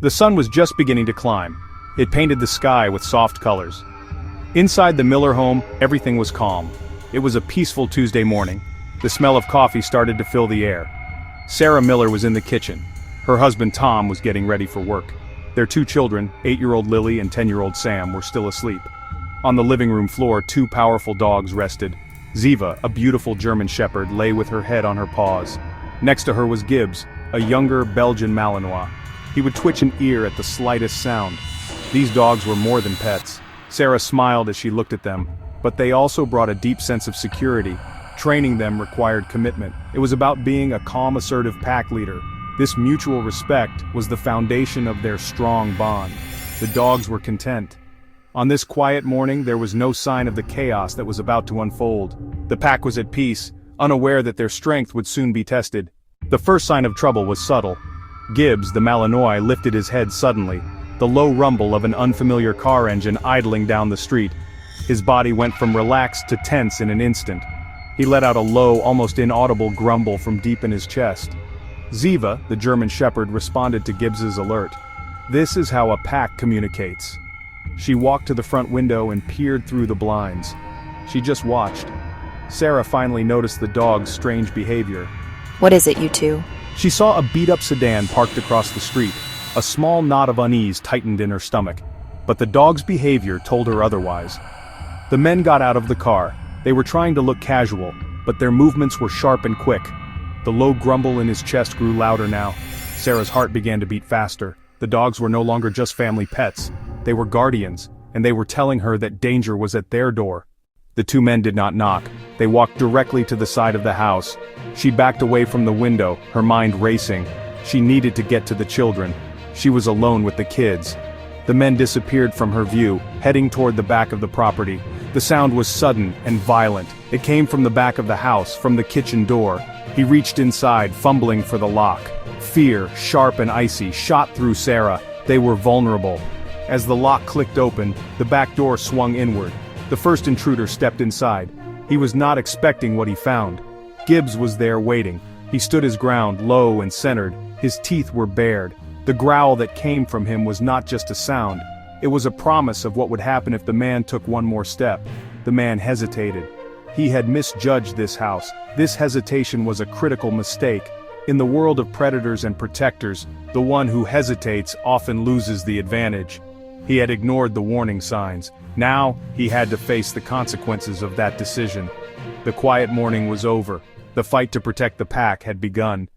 The sun was just beginning to climb. It painted the sky with soft colors. Inside the Miller home, everything was calm. It was a peaceful Tuesday morning. The smell of coffee started to fill the air. Sarah Miller was in the kitchen. Her husband Tom was getting ready for work. Their two children, 8-year-old Lily and 10-year-old Sam, were still asleep. On the living room floor, two powerful dogs rested. Ziva, a beautiful German shepherd, lay with her head on her paws. Next to her was Gibbs, a younger Belgian Malinois. He would twitch an ear at the slightest sound. These dogs were more than pets. Sarah smiled as she looked at them, but they also brought a deep sense of security. Training them required commitment. It was about being a calm, assertive pack leader. This mutual respect was the foundation of their strong bond. The dogs were content. On this quiet morning, there was no sign of the chaos that was about to unfold. The pack was at peace, unaware that their strength would soon be tested. The first sign of trouble was subtle. Gibbs, the Malinois, lifted his head suddenly, the low rumble of an unfamiliar car engine idling down the street. His body went from relaxed to tense in an instant. He let out a low, almost inaudible grumble from deep in his chest. Ziva, the German shepherd, responded to Gibbs's alert. This is how a pack communicates. She walked to the front window and peered through the blinds. She just watched. Sarah finally noticed the dog's strange behavior. What is it, you two? She saw a beat-up sedan parked across the street. A small knot of unease tightened in her stomach. But the dog's behavior told her otherwise. The men got out of the car. They were trying to look casual, but their movements were sharp and quick. The low grumble in his chest grew louder now. Sarah's heart began to beat faster. The dogs were no longer just family pets. They were guardians, and they were telling her that danger was at their door. The two men did not knock. They walked directly to the side of the house. She backed away from the window, her mind racing. She needed to get to the children. She was alone with the kids. The men disappeared from her view, heading toward the back of the property. The sound was sudden and violent. It came from the back of the house, from the kitchen door. He reached inside, fumbling for the lock. Fear, sharp and icy, shot through Sarah. They were vulnerable. As the lock clicked open, the back door swung inward. The first intruder stepped inside. He was not expecting what he found. Gibbs was there waiting. He stood his ground, low and centered. His teeth were bared. The growl that came from him was not just a sound. It was a promise of what would happen if the man took one more step. The man hesitated. He had misjudged this house. This hesitation was a critical mistake. In the world of predators and protectors, the one who hesitates often loses the advantage. He had ignored the warning signs. Now, he had to face the consequences of that decision. The quiet morning was over. The fight to protect the pack had begun.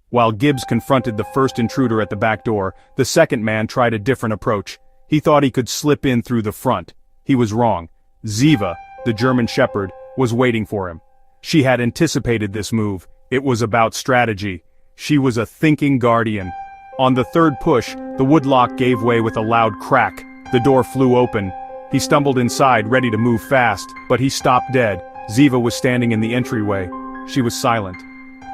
While Gibbs confronted the first intruder at the back door, the second man tried a different approach. He thought he could slip in through the front. He was wrong. Ziva, the German shepherd, was waiting for him. She had anticipated this move. It was about strategy. She was a thinking guardian. On the third push, the woodlock gave way with a loud crack. The door flew open. He stumbled inside, ready to move fast, but he stopped dead. Ziva was standing in the entryway. She was silent.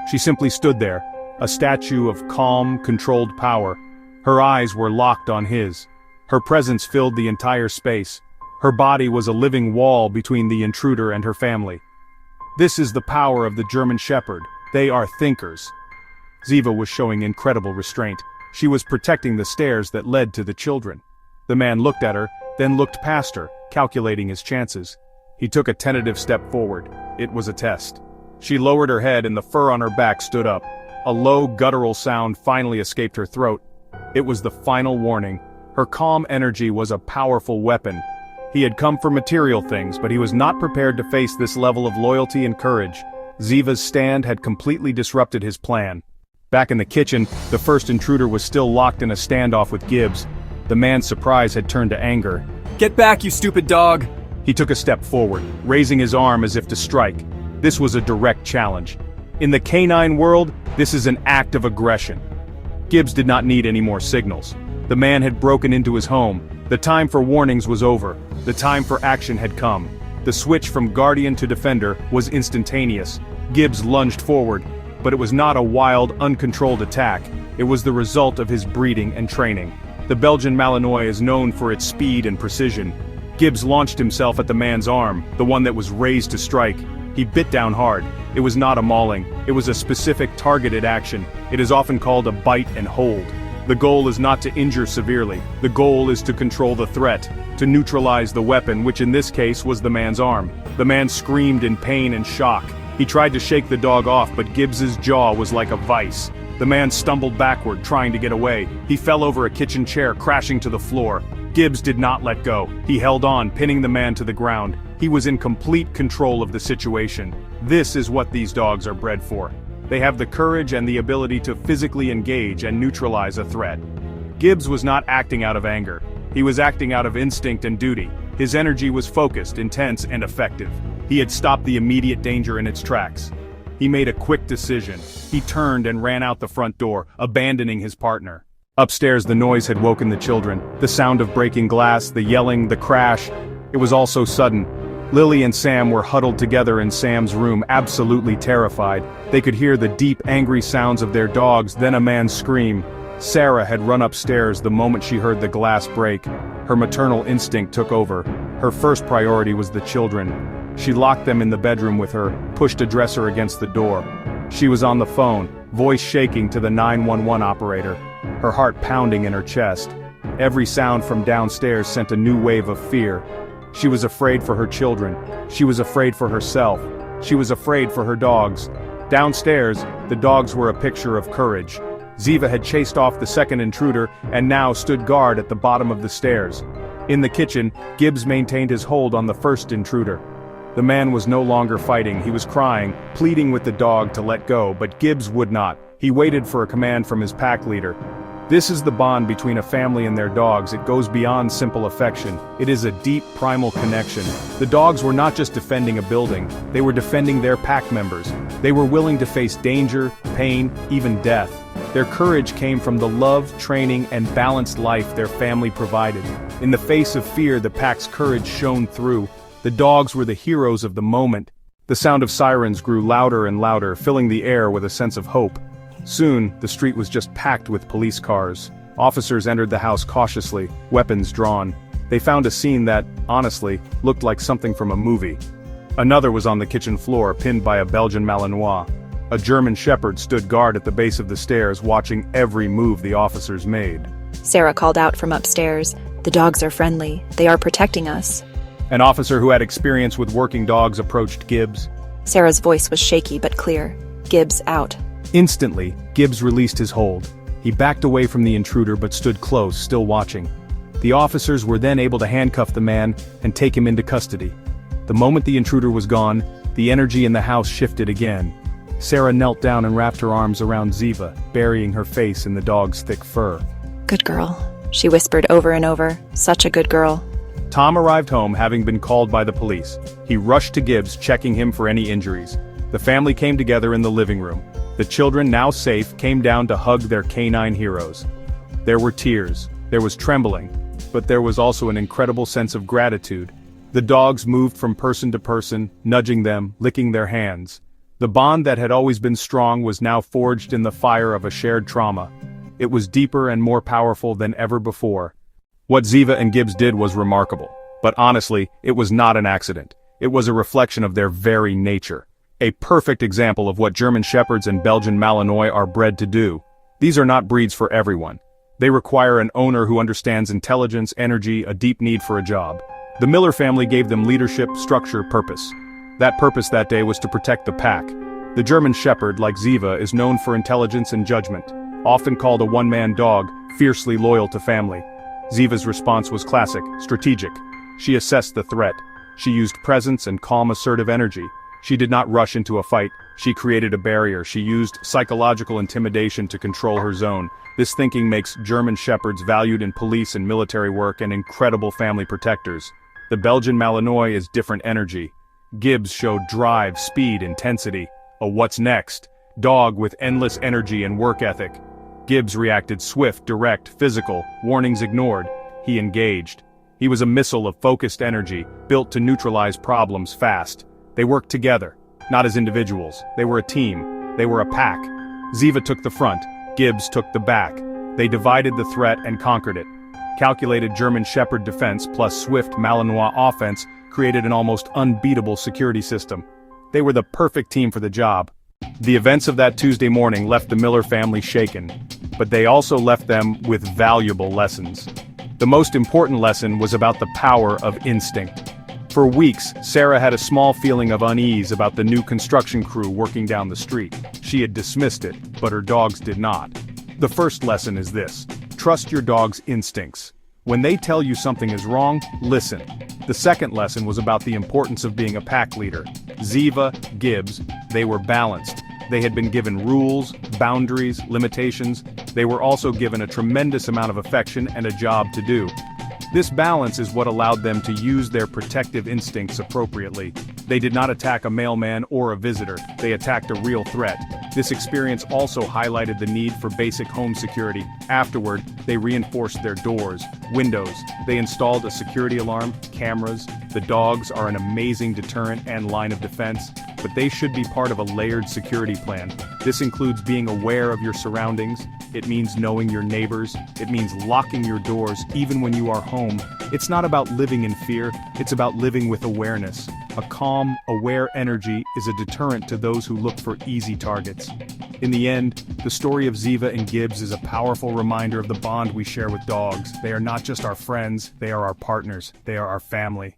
She simply stood there, a statue of calm, controlled power. Her eyes were locked on his. Her presence filled the entire space. Her body was a living wall between the intruder and her family. This is the power of the German shepherd. They are thinkers. Ziva was showing incredible restraint. She was protecting the stairs that led to the children. The man looked at her, then looked past her, calculating his chances. He took a tentative step forward. It was a test. She lowered her head and the fur on her back stood up. A low, guttural sound finally escaped her throat. It was the final warning. Her calm energy was a powerful weapon. He had come for material things, but he was not prepared to face this level of loyalty and courage. Ziva's stand had completely disrupted his plan. Back in the kitchen, the first intruder was still locked in a standoff with Gibbs. The man's surprise had turned to anger. "Get back, you stupid dog!" He took a step forward, raising his arm as if to strike. This was a direct challenge. In the canine world, this is an act of aggression. Gibbs did not need any more signals. The man had broken into his home. The time for warnings was over. The time for action had come. The switch from guardian to defender was instantaneous. Gibbs lunged forward, but it was not a wild, uncontrolled attack. It was the result of his breeding and training. The Belgian Malinois is known for its speed and precision. Gibbs launched himself at the man's arm, the one that was raised to strike. He bit down hard. It was not a mauling. It was a specific targeted action. It is often called a bite and hold. The goal is not to injure severely. The goal is to control the threat, to neutralize the weapon, which in this case was the man's arm. The man screamed in pain and shock. He tried to shake the dog off, but Gibbs's jaw was like a vice. The man stumbled backward, trying to get away. He fell over a kitchen chair, crashing to the floor. Gibbs did not let go. He held on, pinning the man to the ground. He was in complete control of the situation. This is what these dogs are bred for. They have the courage and the ability to physically engage and neutralize a threat. Gibbs was not acting out of anger. He was acting out of instinct and duty. His energy was focused, intense, and effective. He had stopped the immediate danger in its tracks. He made a quick decision. He turned and ran out the front door, abandoning his partner. Upstairs, the noise had woken the children. The sound of breaking glass, the yelling, the crash. It was all so sudden. Lily and Sam were huddled together in Sam's room, absolutely terrified. They could hear the deep, angry sounds of their dogs, then a man's scream. Sarah had run upstairs the moment she heard the glass break. Her maternal instinct took over. Her first priority was the children. She locked them in the bedroom with her, pushed a dresser against the door. She was on the phone, voice shaking to the 911 operator, her heart pounding in her chest. Every sound from downstairs sent a new wave of fear. She was afraid for her children. She was afraid for herself. She was afraid for her dogs. Downstairs, the dogs were a picture of courage. Ziva had chased off the second intruder and now stood guard at the bottom of the stairs. In the kitchen, Gibbs maintained his hold on the first intruder. The man was no longer fighting. He was crying, pleading with the dog to let go, but Gibbs would not. He waited for a command from his pack leader. This is the bond between a family and their dogs. It goes beyond simple affection. It is a deep, primal connection. The dogs were not just defending a building, they were defending their pack members. They were willing to face danger, pain, even death. Their courage came from the love, training, and balanced life their family provided. In the face of fear, the pack's courage shone through. The dogs were the heroes of the moment. The sound of sirens grew louder and louder, filling the air with a sense of hope. Soon, the street was just packed with police cars. Officers entered the house cautiously, weapons drawn. They found a scene that, honestly, looked like something from a movie. Another was on the kitchen floor, pinned by a Belgian Malinois. A German shepherd stood guard at the base of the stairs, watching every move the officers made. Sarah called out from upstairs. "The dogs are friendly. They are protecting us." An officer who had experience with working dogs approached Gibbs. Sarah's voice was shaky but clear. "Gibbs, out." Instantly, Gibbs released his hold. He backed away from the intruder but stood close, still watching. The officers were then able to handcuff the man and take him into custody. The moment the intruder was gone, the energy in the house shifted again. Sarah knelt down and wrapped her arms around Ziva, burying her face in the dog's thick fur. "Good girl," she whispered over and over. "Such a good girl." Tom arrived home having been called by the police. He rushed to Gibbs, checking him for any injuries. The family came together in the living room. The children, now safe, came down to hug their canine heroes. There were tears, there was trembling, but there was also an incredible sense of gratitude. The dogs moved from person to person, nudging them, licking their hands. The bond that had always been strong was now forged in the fire of a shared trauma. It was deeper and more powerful than ever before. What Ziva and Gibbs did was remarkable, but honestly, it was not an accident. It was a reflection of their very nature. A perfect example of what German Shepherds and Belgian Malinois are bred to do. These are not breeds for everyone. They require an owner who understands intelligence, energy, a deep need for a job. The Miller family gave them leadership, structure, purpose. That purpose that day was to protect the pack. The German Shepherd, like Ziva, is known for intelligence and judgment. Often called a one-man dog, fiercely loyal to family. Ziva's response was classic, strategic. She assessed the threat. She used presence and calm, assertive energy. She did not rush into a fight. She created a barrier. She used psychological intimidation to control her zone. This thinking makes German Shepherds valued in police and military work and incredible family protectors. The Belgian Malinois is different energy. Gibbs showed drive, speed, intensity. A what's next dog with endless energy and work ethic. Gibbs reacted swift, direct, physical, warnings ignored. He engaged. He was a missile of focused energy, built to neutralize problems fast. They worked together, not as individuals. They were a team. They were a pack. Ziva took the front. Gibbs took the back. They divided the threat and conquered it. Calculated German Shepherd defense plus swift Malinois offense created an almost unbeatable security system. They were the perfect team for the job. The events of that Tuesday morning left the Miller family shaken, but they also left them with valuable lessons. The most important lesson was about the power of instinct. For weeks, Sarah had a small feeling of unease about the new construction crew working down the street. She had dismissed it, but her dogs did not. The first lesson is this: trust your dog's instincts. When they tell you something is wrong, listen. The second lesson was about the importance of being a pack leader. Ziva, Gibbs, they were balanced. They had been given rules, boundaries, limitations. They were also given a tremendous amount of affection and a job to do. This balance is what allowed them to use their protective instincts appropriately. They did not attack a mailman or a visitor, they attacked a real threat. This experience also highlighted the need for basic home security. Afterward, they reinforced their doors, windows. They installed a security alarm, cameras. The dogs are an amazing deterrent and line of defense, but they should be part of a layered security plan. This includes being aware of your surroundings. It means knowing your neighbors. It means locking your doors even when you are home. It's not about living in fear, it's about living with awareness. A calm, aware energy is a deterrent to those who look for easy targets. In the end, the story of Ziva and Gibbs is a powerful reminder of the bond we share with dogs. They are not just our friends, they are our partners, they are our family.